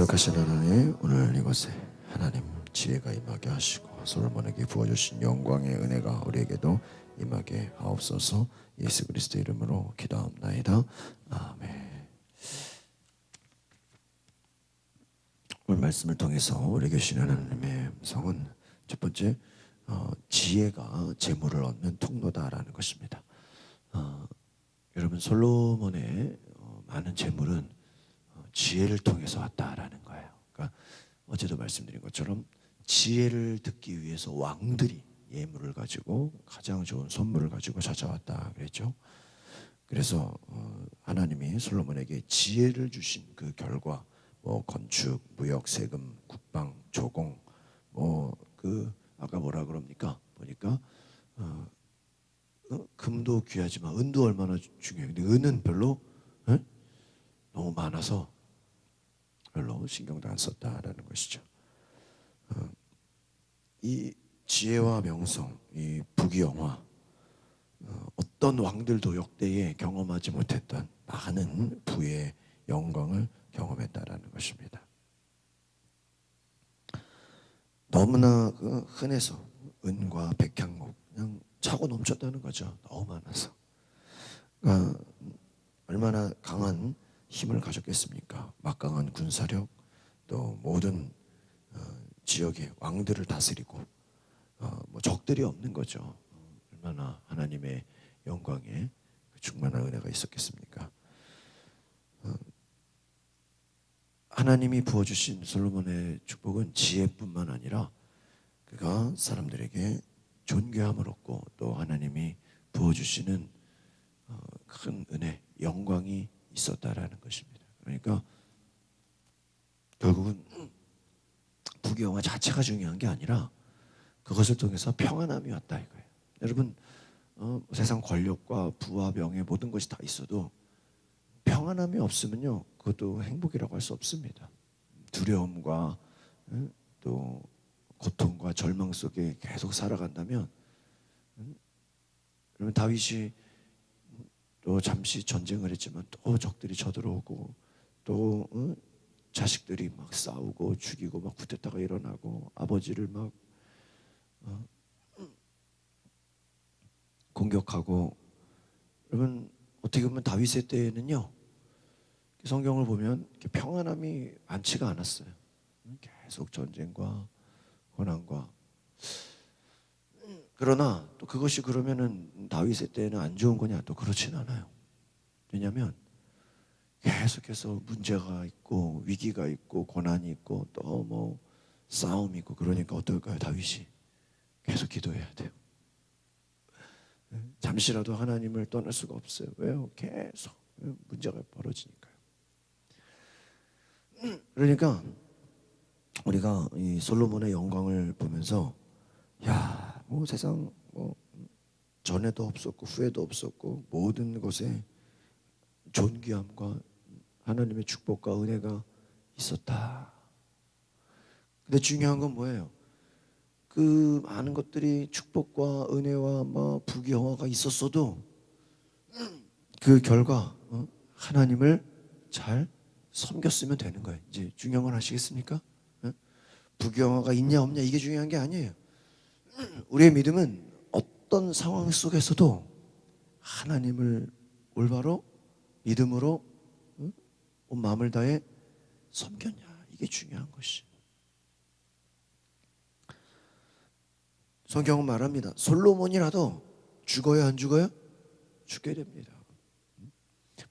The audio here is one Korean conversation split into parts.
거룩하신 하나님, 오늘 이곳에 하나님 지혜가 임하게 하시고 솔로몬에게 부어주신 영광의 은혜가 우리에게도 임하게 하옵소서. 예수 그리스도 이름으로 기도합나이다. 아멘. 오늘 말씀을 통해서 우리에게 주신 하나님의 음성은 첫 번째, 지혜가 재물을 얻는 통로다라는 것입니다. 여러분, 솔로몬의 많은 재물은 지혜를 통해서 왔다라는 거예요. 그러니까 어제도 말씀드린 것처럼 지혜를 듣기 위해서 왕들이 예물을 가지고 가장 좋은 선물을 가지고 찾아왔다 그랬죠. 그래서 하나님이 솔로몬에게 지혜를 주신 그 결과 건축, 무역, 세금, 국방, 조공, 아까 뭐라 그럽니까? 보니까 금도 귀하지만 은도 얼마나 중요해요. 근데 은은 별로 너무 많아서 별로 신경도 안 썼다라는 것이죠. 이 지혜와 명성, 이 부귀영화, 어떤 왕들도 역대에 경험하지 못했던 많은 부의 영광을 경험했다라는 것입니다. 너무나 흔해서 은과 백향목 그냥 차고 넘쳤다는 거죠. 너무 많아서. 그러니까 얼마나 강한 힘을 가졌겠습니까? 막강한 군사력, 또 모든 지역의 왕들을 다스리고 적들이 없는 거죠. 얼마나 하나님의 영광에 충만한 은혜가 있었겠습니까? 하나님이 부어주신 솔로몬의 축복은 지혜뿐만 아니라 그가 사람들에게 존귀함을 얻고 또 하나님이 부어주시는 큰 은혜, 영광이 있었다라는 것입니다. 그러니까 결국은 부귀영화 자체가 중요한 게 아니라 그것을 통해서 평안함이 왔다 이거예요. 여러분, 세상 권력과 부와 명예 모든 것이 다 있어도 평안함이 없으면요, 그것도 행복이라고 할 수 없습니다. 두려움과 또 고통과 절망 속에 계속 살아간다면, 여러분, 다윗이 또 잠시 전쟁을 했지만 또 적들이 쳐들어오고 또 자식들이 막 싸우고 죽이고 막 쿠데타가 일어나고 아버지를 막 공격하고. 여러분, 어떻게 보면 다윗의 때에는요, 성경을 보면 평안함이 많지가 않았어요. 계속 전쟁과 고난과. 그러나 또 그것이 그러면은 다윗의 때에는 안 좋은 거냐? 또 그렇진 않아요. 왜냐하면 계속해서 문제가 있고 위기가 있고 고난이 있고 또 싸움이 있고 그러니까 어떨까요? 다윗이 계속 기도해야 돼요. 잠시라도 하나님을 떠날 수가 없어요. 왜요? 계속 문제가 벌어지니까요. 그러니까 우리가 이 솔로몬의 영광을 보면서 세상 전에도 없었고 후에도 없었고 모든 것에 존귀함과 하나님의 축복과 은혜가 있었다. 근데 중요한 건 뭐예요? 그 많은 것들이 축복과 은혜와 부귀영화가 있었어도 그 결과 하나님을 잘 섬겼으면 되는 거예요. 이제 중요한 건 아시겠습니까? 부귀영화가 있냐 없냐 이게 중요한 게 아니에요. 우리의 믿음은 어떤 상황 속에서도 하나님을 올바로 믿음으로 온 마음을 다해 섬겼냐, 이게 중요한 것이. 성경은 말합니다. 솔로몬이라도 죽어야 안 죽어요? 죽게 됩니다.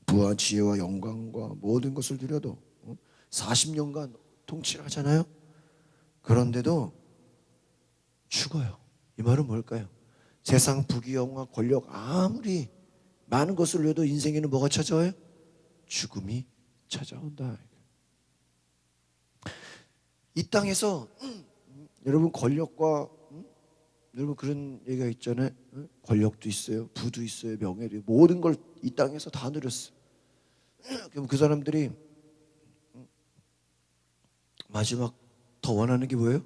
부와 지혜와 영광과 모든 것을 드려도 40년간 통치를 하잖아요. 그런데도 죽어요. 이 말은 뭘까요? 세상 부귀영화 권력 아무리 많은 것을 해도 인생에는 뭐가 찾아와요? 죽음이 찾아온다. 이 땅에서 여러분 권력과 여러분 그런 얘기가 있잖아요. 권력도 있어요, 부도 있어요, 명예도 있어요. 모든 걸 이 땅에서 다 누렸어. 그럼 그 사람들이 마지막 더 원하는 게 뭐예요?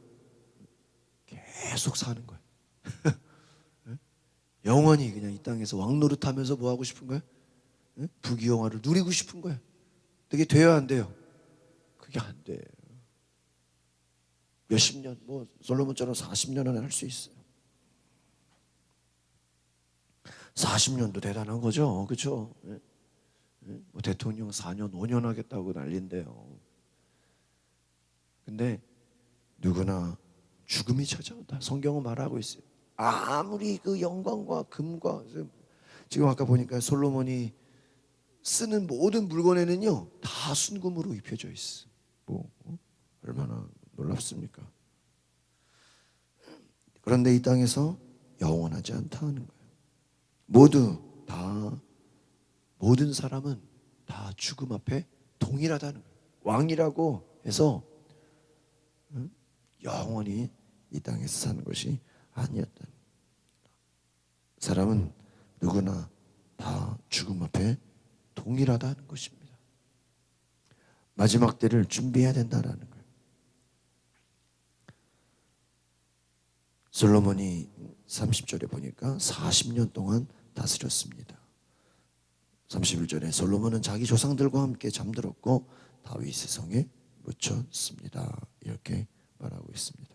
계속 사는 거예요. 영원히 그냥 이 땅에서 왕노릇하면서 뭐 하고 싶은 거예요? 부귀영화를 누리고 싶은 거예요. 그게 돼야 안 돼요? 그게 안 돼요. 몇십 년, 뭐 솔로몬처럼 40년 안에 할 수 있어요. 40년도 대단한 거죠. 그렇죠? 뭐 대통령 4년, 5년 하겠다고 난리인데요. 근데 누구나 죽음이 찾아온다. 성경은 말하고 있어요. 아무리 그 영광과 금과, 지금 아까 보니까 솔로몬이 쓰는 모든 물건에는요 다 순금으로 입혀져 있어. 뭐 얼마나 놀랍습니까? 그런데 이 땅에서 영원하지 않다는 거예요. 모든 사람은 다 죽음 앞에 동일하다는 거예요. 왕이라고 해서 영원히 이 땅에서 사는 것이 아니었다. 사람은 누구나 다 죽음 앞에 동일하다는 것입니다. 마지막 때를 준비해야 된다는 거예요. 솔로몬이 30절에 보니까 40년 동안 다스렸습니다. 31절에 솔로몬은 자기 조상들과 함께 잠들었고 다윗의 성에 묻혔습니다. 이렇게 말하고 있습니다.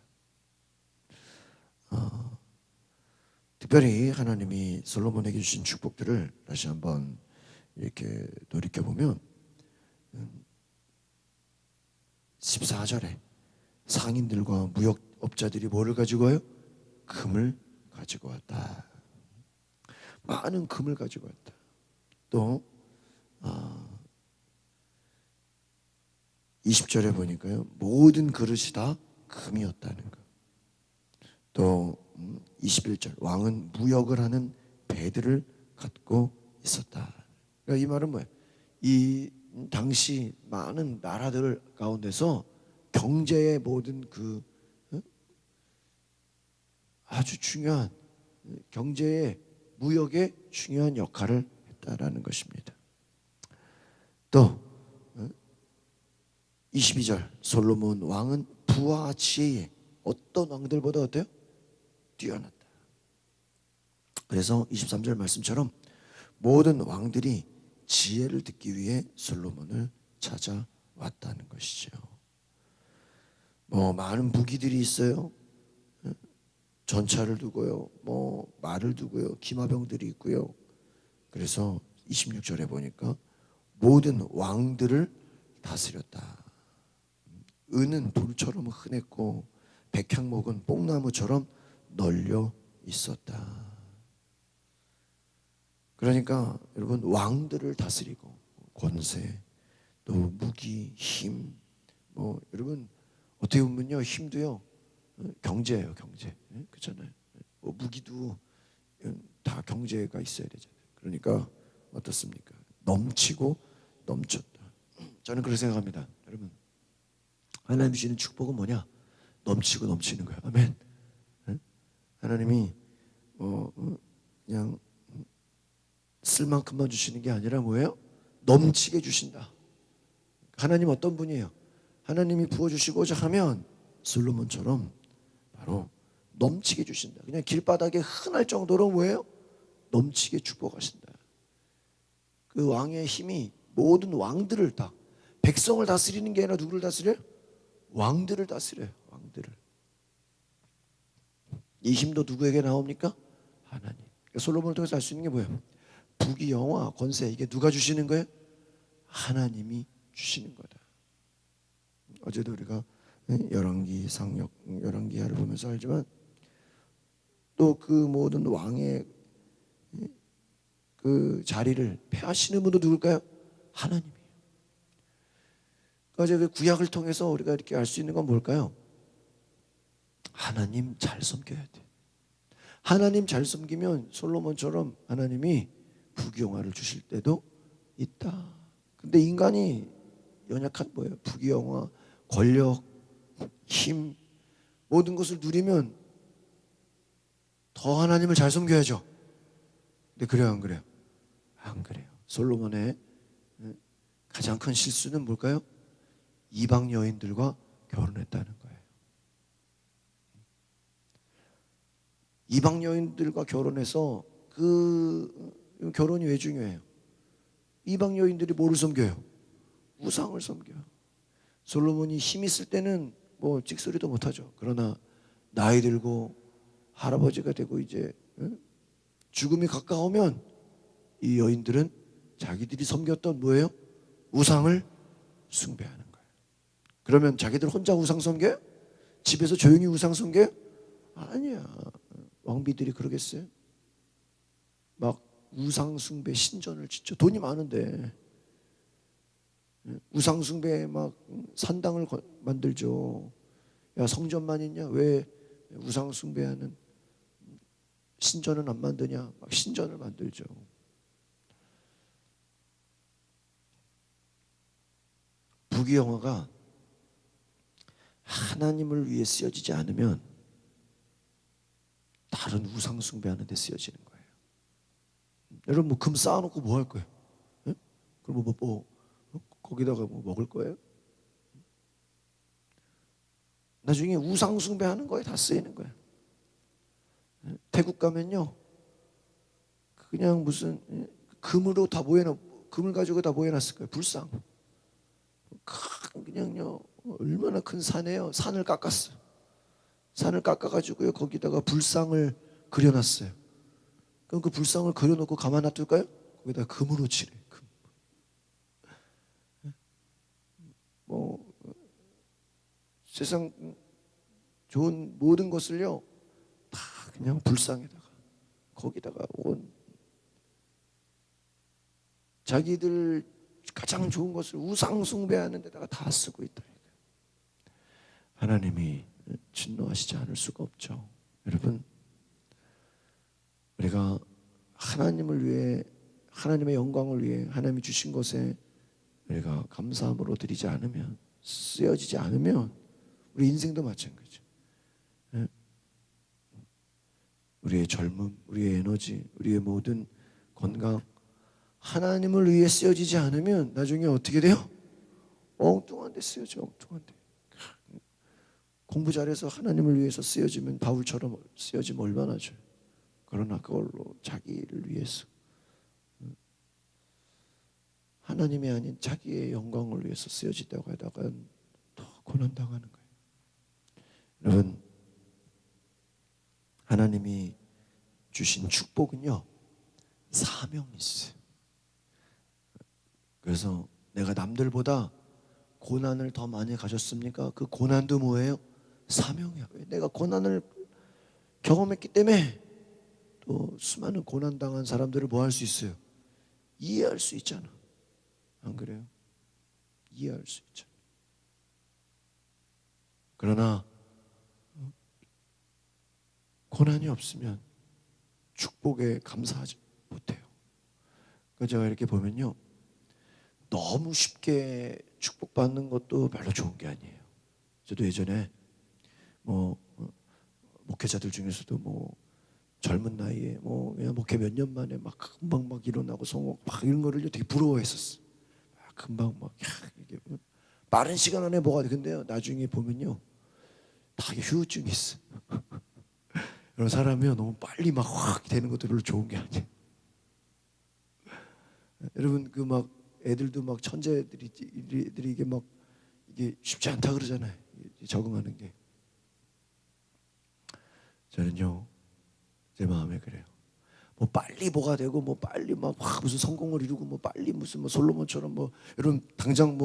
특별히 하나님이 솔로몬에게 주신 축복들을 다시 한번 이렇게 돌이켜보면 14절에 상인들과 무역업자들이 뭐를 가지고 와요? 금을 가지고 왔다. 많은 금을 가지고 왔다. 또 20절에 보니까요 모든 그릇이 다 금이었다는 것. 또 21절 왕은 무역을 하는 배들을 갖고 있었다. 그러니까 이 말은 뭐예요? 이 당시 많은 나라들 가운데서 경제의 모든 그 아주 중요한 경제의 무역의 중요한 역할을 했다라는 것입니다. 또 22절 솔로몬 왕은 부와 지혜에 어떤 왕들보다 어때요? 뛰어났다. 그래서 23절 말씀처럼 모든 왕들이 지혜를 듣기 위해 솔로몬을 찾아왔다는 것이죠. 뭐 많은 무기들이 있어요. 전차를 두고요, 뭐 말을 두고요, 기마병들이 있고요. 그래서 26절에 보니까 모든 왕들을 다스렸다. 은은 돌처럼 흔했고 백향목은 뽕나무처럼 널려 있었다. 그러니까 여러분 왕들을 다스리고 권세, 또 무기, 힘, 뭐 여러분 어떻게 보면요 힘도요 경제예요, 경제. 그렇잖아요. 뭐 무기도 다 경제가 있어야 되잖아요. 그러니까 어떻습니까? 넘치고 넘쳤다. 저는 그렇게 생각합니다. 여러분 하나님 주시는 축복은 뭐냐? 넘치고 넘치는 거예요. 아멘. 하나님이 그냥 쓸 만큼만 주시는 게 아니라 뭐예요? 넘치게 주신다. 하나님 어떤 분이에요? 하나님이 부어주시고자 하면 솔로몬처럼 바로 넘치게 주신다. 그냥 길바닥에 흔할 정도로 뭐예요? 넘치게 축복하신다. 그 왕의 힘이 모든 왕들을 다, 백성을 다스리는 게 아니라 누구를 다스려요? 왕들을 다스려요. 왕들을. 이 힘도 누구에게 나옵니까? 하나님. 그러니까 솔로몬을 통해서 알 수 있는 게 뭐예요? 부귀, 영화, 권세, 이게 누가 주시는 거예요? 하나님이 주시는 거다. 어제도 우리가 열왕기 상역, 열왕기하를 보면서 알지만 또 그 모든 왕의 그 자리를 폐하시는 분도 누굴까요? 하나님이에요. 그러니까 그 구약을 통해서 우리가 이렇게 알 수 있는 건 뭘까요? 하나님 잘 섬겨야 돼. 하나님 잘 섬기면 솔로몬처럼 하나님이 부귀영화를 주실 때도 있다. 근데 인간이 연약한 뭐예요? 부귀영화, 권력, 힘, 모든 것을 누리면 더 하나님을 잘 섬겨야죠. 근데 그래요, 안 그래요? 안 그래요. 솔로몬의 가장 큰 실수는 뭘까요? 이방 여인들과 결혼했다는 거예요. 이방 여인들과 결혼해서 그 결혼이 왜 중요해요? 이방 여인들이 뭐를 섬겨요? 우상을 섬겨요. 솔로몬이 힘 있을 때는 뭐 찍소리도 못하죠. 그러나 나이 들고 할아버지가 되고 이제 죽음이 가까우면 이 여인들은 자기들이 섬겼던 뭐예요? 우상을 숭배하는 거예요. 그러면 자기들 혼자 우상 섬겨요? 집에서 조용히 우상 섬겨요? 아니야. 왕비들이 그러겠어요? 막 우상 숭배 신전을 짓죠. 돈이 많은데 우상 숭배 막 산당을 만들죠. 야, 성전만 있냐? 왜 우상 숭배하는 신전은 안 만드냐? 막 신전을 만들죠. 부귀영화가 하나님을 위해 쓰여지지 않으면 다른 우상 숭배하는 데 쓰여지는 거예요. 여러분 뭐 금 쌓아놓고 뭐 할 거예요? 예? 그럼 거기다가 뭐 먹을 거예요? 나중에 우상 숭배하는 거에 다 쓰이는 거예요. 태국 가면요, 그냥 무슨 금으로 다 금을 가지고 다 모여놨을 거예요. 불상. 그냥요, 얼마나 큰 산이에요. 산을 깎았어요. 산을 깎아가지고요, 거기다가 불상을 그려놨어요. 그럼 그 불상을 그려놓고 가만 놔둘까요? 거기다 금으로 칠해. 금. 뭐 세상 좋은 모든 것을요 다 그냥 불상에다가 거기다가 온 자기들 가장 좋은 것을 우상 숭배하는 데다가 다 쓰고 있다. 하나님이 진노하시지 않을 수가 없죠. 여러분, 우리가 하나님을 위해, 하나님의 영광을 위해 하나님이 주신 것에 우리가 감사함으로 드리지 않으면, 쓰여지지 않으면 우리 인생도 마찬가지죠. 우리의 젊음, 우리의 에너지, 우리의 모든 건강 하나님을 위해 쓰여지지 않으면 나중에 어떻게 돼요? 엉뚱한 데 쓰여져. 엉뚱한 데. 공부 잘해서 하나님을 위해서 쓰여지면 바울처럼 쓰여지면 얼마나 좋아요. 그러나 그걸로 자기를 위해서, 하나님이 아닌 자기의 영광을 위해서 쓰여지다고 하다가 더 고난당하는 거예요. 여러분, 하나님이 주신 축복은요 사명이 있어요. 그래서 내가 남들보다 고난을 더 많이 가졌습니까? 그 고난도 뭐예요? 사명이야. 내가 고난을 경험했기 때문에 또 수많은 고난당한 사람들을 뭐 할 수 있어요? 이해할 수 있잖아. 안 그래요? 이해할 수 있잖아. 그러나 고난이 없으면 축복에 감사하지 못해요. 그래서 제가 이렇게 보면요, 너무 쉽게 축복받는 것도 별로 좋은 게 아니에요. 저도 예전에 목회자들 중에서도 젊은 나이에 그냥 목회 몇 년 만에 막 금방 막 일어나고 성공 막 이런 거를 되게 부러워했었어. 금방 이게 빠른 시간 안에 뭐가 돼. 근데요, 나중에 보면요, 다 휴증이 있어. 이런 사람이요, 너무 빨리 막 확 되는 것도 별로 좋은 게 아니에요. 여러분 애들도 막 천재들이 이게 막 이게 쉽지 않다 그러잖아요. 적응하는 게. 저는요, 제 마음에 그래요. 빨리 뭐가 되고 빨리 막 무슨 성공을 이루고 빨리 무슨 솔로몬처럼 여러분 당장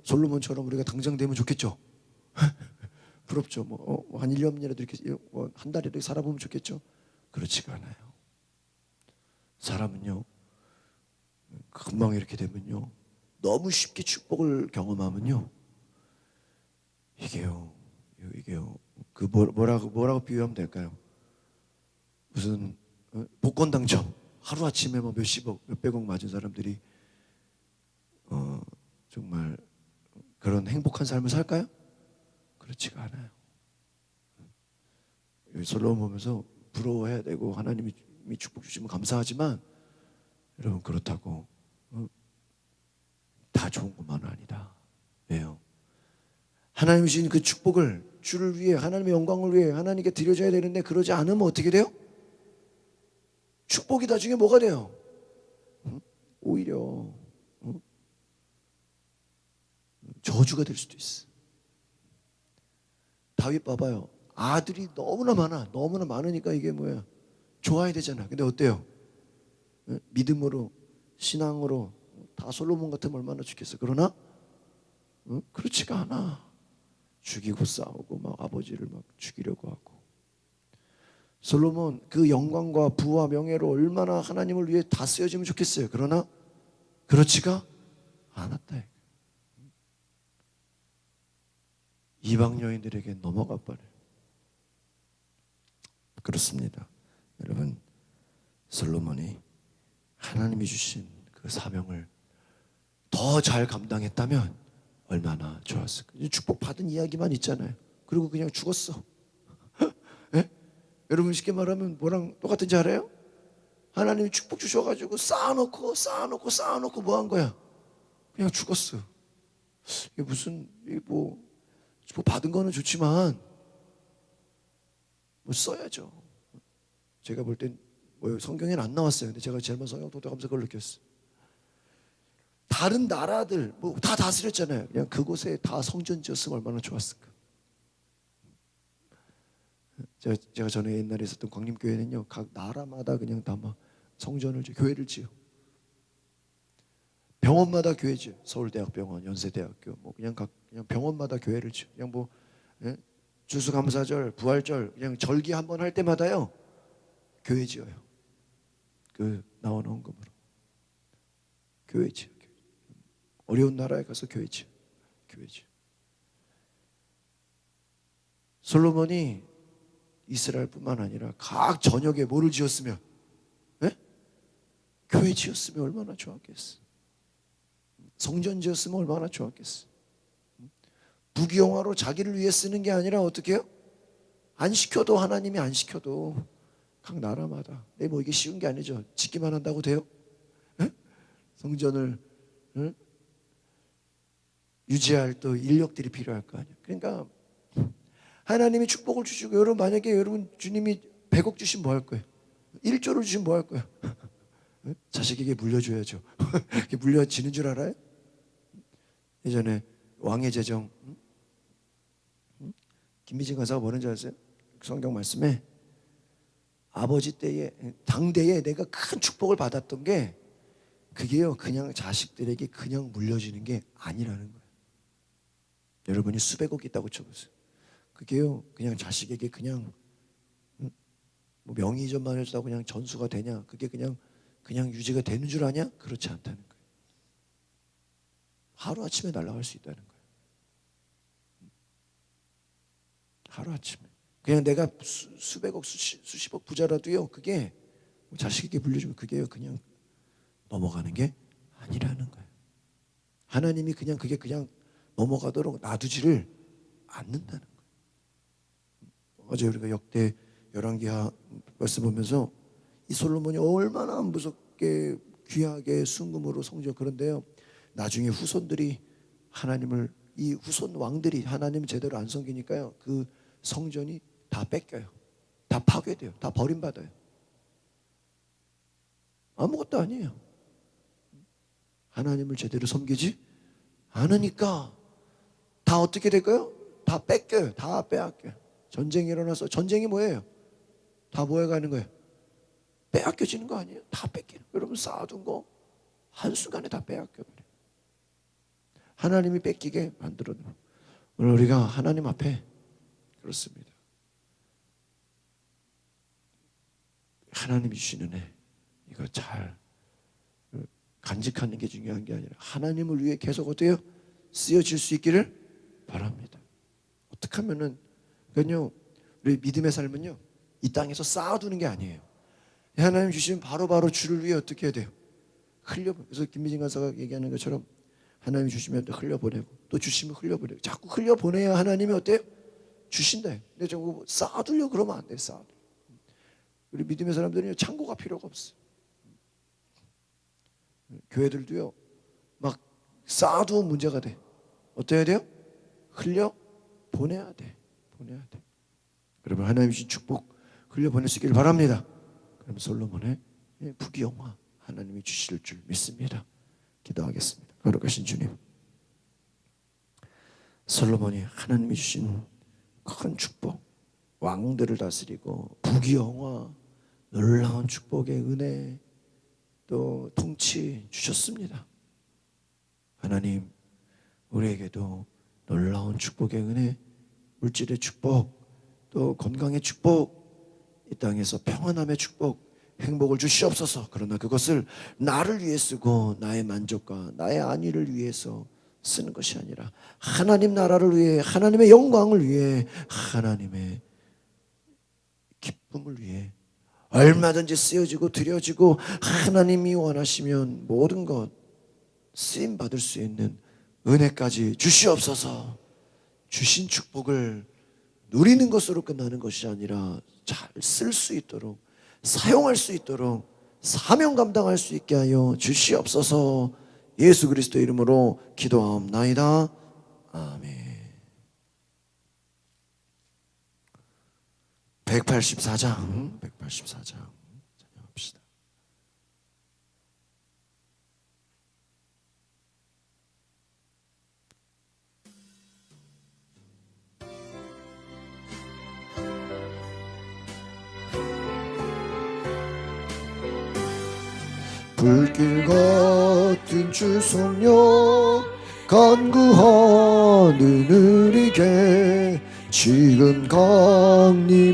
솔로몬처럼 우리가 당장 되면 좋겠죠. 부럽죠. 한 1년이라도 이렇게 한 달이라도 살아보면 좋겠죠. 그렇지가 않아요. 사람은요, 금방 이렇게 되면요, 너무 쉽게 축복을 경험하면요, 이게요 뭐라고 비유하면 될까요? 무슨 복권 당첨 하루아침에 몇십억 몇백억 맞은 사람들이 정말 그런 행복한 삶을 살까요? 그렇지가 않아요. 솔로몬 보면서 부러워해야 되고 하나님이 축복 주시면 감사하지만, 여러분 그렇다고 다 좋은 것만은 아니다. 왜요? 하나님이 주신 그 축복을 주를 위해, 하나님의 영광을 위해 하나님께 드려줘야 되는데 그러지 않으면 어떻게 돼요? 축복이 나중에 뭐가 돼요? 오히려 저주가 될 수도 있어. 다윗 봐봐요. 아들이 너무나 많아. 너무나 많으니까 이게 뭐야? 좋아야 되잖아. 근데 어때요? 믿음으로, 신앙으로 다 솔로몬 같으면 얼마나 좋겠어. 그러나 그렇지가 않아. 죽이고 싸우고 막 아버지를 막 죽이려고 하고. 솔로몬 그 영광과 부와 명예로 얼마나 하나님을 위해 다 쓰여지면 좋겠어요. 그러나 그렇지가 않았다. 이방 여인들에게 넘어가 버려요. 그렇습니다. 여러분, 솔로몬이 하나님이 주신 그 사명을 더 잘 감당했다면 얼마나 좋았을까. 축복받은 이야기만 있잖아요. 그리고 그냥 죽었어. 예? 여러분 쉽게 말하면 뭐랑 똑같은지 알아요? 하나님이 축복 주셔가지고 쌓아놓고 뭐 한 거야? 그냥 죽었어. 이게 무슨 뭐 받은 거는 좋지만 뭐 써야죠. 제가 볼 땐 뭐 성경에는 안 나왔어요. 근데 제가 제일 먼저 성경 독독하면서 그걸 느꼈어요. 다른 나라들 뭐 다 다스렸잖아요. 그냥 그곳에 다 성전 지었으면 얼마나 좋았을까. 제가 전에 옛날에 있었던 광림교회는요, 각 나라마다 그냥 다 막 성전을 지어, 교회를 지어. 병원마다 교회 지어. 서울대학병원, 연세대학교, 뭐 그냥 병원마다 교회를 지어. 그냥 뭐 주수감사절, 부활절, 그냥 절기 한번 할 때마다요 교회 지어요. 그 나오는 헌금으로 교회 지어. 어려운 나라에 가서 교회 지어. 솔로몬이 이스라엘뿐만 아니라 각 전역에 뭐를 지었으면, 교회 지었으면 얼마나 좋았겠어. 성전 지었으면 얼마나 좋았겠어. 부귀영화로 자기를 위해 쓰는 게 아니라 어떻게 해요? 안 시켜도, 하나님이 안 시켜도 각 나라마다. 뭐 이게 쉬운 게 아니죠. 짓기만 한다고 돼요? 성전을 유지할 또 인력들이 필요할 거 아니에요. 그러니까 하나님이 축복을 주시고, 여러분 만약에 여러분 주님이 100억 주시면 뭐 할 거예요? 1조를 주시면 뭐 할 거예요? 자식에게 물려줘야죠. 물려지는 줄 알아요? 예전에 왕의 재정, 김미진 간사가 뭐라는지 아세요? 성경 말씀에 아버지 때에, 당대에 내가 큰 축복을 받았던 게 그게요, 그냥 자식들에게 그냥 물려지는 게 아니라는 거예요. 여러분이 수백억 있다고 쳐보세요. 그게요, 그냥 자식에게 그냥 뭐 명의점만 해주다 그냥 전수가 되냐? 그게 그냥 유지가 되는 줄 아냐? 그렇지 않다는 거예요. 하루아침에 날아갈 수 있다는 거예요. 하루아침에. 그냥 내가 수백억, 수십억 부자라도요, 그게 자식에게 물려주면 그게요, 그냥 넘어가는 게 아니라는 거예요. 하나님이 그게 그냥 넘어가도록 놔두지를 않는다는 거예요. 어제 우리가 역대 열왕기하 말씀 보면서 이 솔로몬이 얼마나 무섭게 귀하게 순금으로 성전, 그런데요, 나중에 후손들이 하나님을, 이 후손 왕들이 하나님 제대로 안 섬기니까요, 그 성전이 다 뺏겨요. 다 파괴돼요. 다 버림받아요. 아무것도 아니에요. 하나님을 제대로 섬기지 않으니까 다 어떻게 될까요? 다 뺏겨요. 다 빼앗겨요. 전쟁이 일어나서, 전쟁이 뭐예요? 다 모여가는 거예요. 빼앗겨지는 거 아니에요? 다 뺏기는 거예요. 여러분 쌓아둔 거 한순간에 다 빼앗겨버려요. 하나님이 뺏기게 만들어놓은. 오늘 우리가 하나님 앞에 그렇습니다. 하나님이 주시는 애, 이거 잘 간직하는 게 중요한 게 아니라 하나님을 위해 계속 어때요? 쓰여질 수 있기를 바랍니다. 어떻게 하면은, 그러니까요, 우리 믿음의 삶은요, 이 땅에서 쌓아두는 게 아니에요. 하나님 주시면 바로바로 주를 위해 어떻게 해야 돼요? 흘려보내고. 그래서 김미진 간사가 얘기하는 것처럼 하나님이 주시면 흘려보내고, 또 주시면 흘려보내고, 자꾸 흘려보내야 하나님이 어때요? 주신다. 근데 저거 쌓아두려고 그러면 안 돼요. 쌓아두려. 우리 믿음의 사람들은 창고가 필요가 없어. 교회들도요, 막 쌓아두면 문제가 돼. 어떻게 해야 돼요? 흘려보내야 돼. 여러분, 하나님 주신 축복 흘려보낼 수 있기를 바랍니다. 그럼 솔로몬의 부귀영화 하나님이 주실 줄 믿습니다. 기도하겠습니다. 거룩하신 주님, 솔로몬이 하나님이 주신 큰 축복, 왕들을 다스리고 부귀영화, 놀라운 축복의 은혜, 또 통치 주셨습니다. 하나님, 우리에게도 놀라운 축복의 은혜, 물질의 축복, 또 건강의 축복, 이 땅에서 평안함의 축복, 행복을 주시옵소서. 그러나 그것을 나를 위해 쓰고 나의 만족과 나의 안위를 위해서 쓰는 것이 아니라 하나님 나라를 위해, 하나님의 영광을 위해, 하나님의 기쁨을 위해 얼마든지 쓰여지고 드려지고, 하나님이 원하시면 모든 것 쓰임 받을 수 있는 은혜까지 주시옵소서. 주신 축복을 누리는 것으로 끝나는 것이 아니라 잘 쓸 수 있도록, 사용할 수 있도록, 사명 감당할 수 있게 하여 주시옵소서. 예수 그리스도 이름으로 기도하옵나이다. 아멘. 184장 찬양합시다. 불길 같은 주 성령 간구하는 우리에게 지금 강림하셔서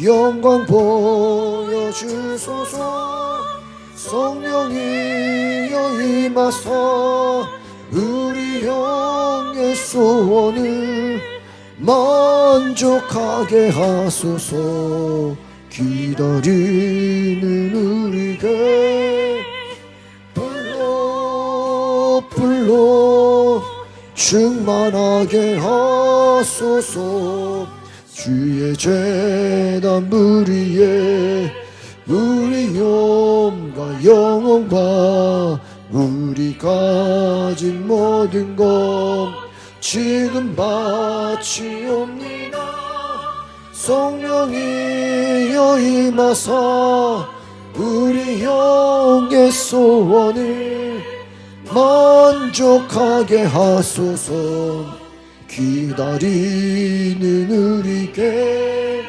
영광 보여주소서. 성령이여 임하사 우리 영의 소원을 만족하게 하소서. 기다리는 우리에게 불러 충만하게 하소서. 주의 제단 물 위에 우리 영과 영혼과 우리 가진 모든 것 지금 바치옵니다. 성령이여 임하사 우리 영의 소원을 만족하게 하소서. 기다리는 우리에게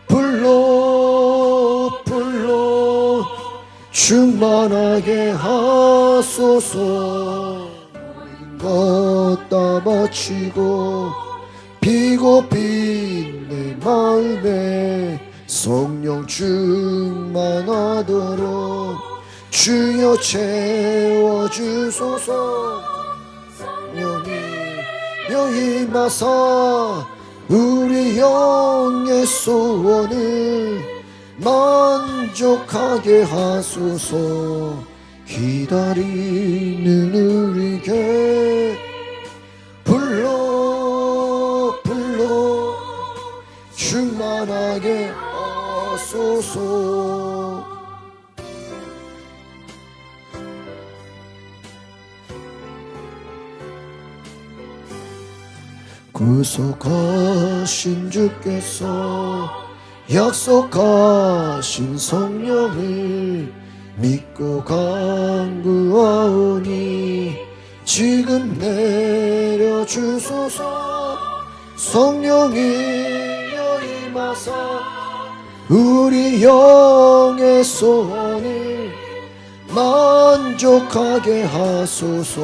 불러 충만하게 하소서. 모든 것 다 바치고 비고픈 내 마음에 성령 충만하도록 주여 채워주소서. 성령이여 임하사 우리 영의 소원을 만족하게 하소서. 기다리는 우리에게 불러 충만하게 하소서. 구속하신 주께서 약속하신 성령을 믿고 간구하오니 지금 내려주소서. 성령이여 임하사 우리 영의 소원을 만족하게 하소서.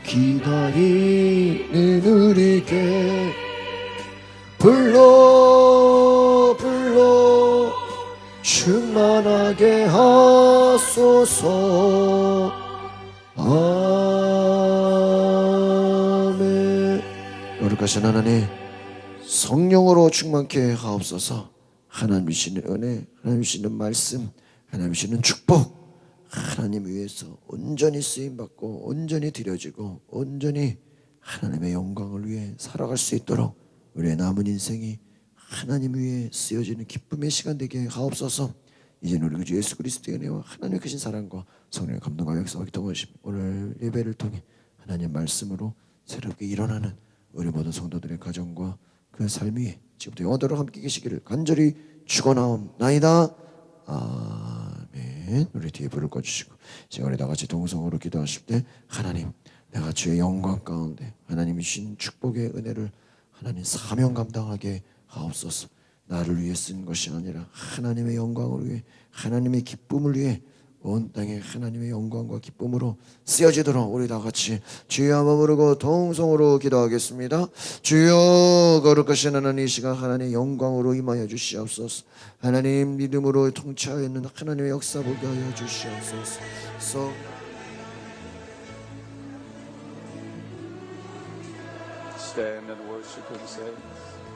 기다리는 우리에게 불러 충만하게 하소서. 아멘. 거룩하신 하나님, 성령으로 충만케 하옵소서. 하나님 주시는 은혜, 하나님 주시는 말씀, 하나님 주시는 축복, 하나님 위해서 온전히 쓰임받고 온전히 드려지고 온전히 하나님의 영광을 위해 살아갈 수 있도록 우리의 남은 인생이 하나님 위해 쓰여지는 기쁨의 시간 되게 하옵소서. 이제는 우리 주 예수 그리스도의 은혜와 하나님의 크신 사랑과 성령의 감동과 역사와 기도하심, 오늘 예배를 통해 하나님 말씀으로 새롭게 일어나는 우리 모든 성도들의 가정과 그 삶이 지금부터 영원토록 함께 계시기를 간절히 축원하옵나이다. 아멘. 우리 뒤에 불을 꺼주시고 제가 우리 다 같이 동성으로 기도하실 때 하나님 내가 주의 영광 가운데 하나님이 주신 축복의 은혜를 하나님 사명 감당하게 하옵소서. 나를 위해 쓴 것이 아니라 하나님의 영광을 위해, 하나님의 기쁨을 위해 온 땅에 하나님의 영광과 기쁨으로 쓰여지도록 우리 다 같이 주여 한번 부르고 동성으로 기도하겠습니다. 주여, 거룩하신 하나님, 이 시간 하나님의 영광으로 임하여 주시옵소서. 하나님 믿음으로 통치하여 있는 하나님의 역사 보게 하여 주시옵소서. Stand and worship Him, saints.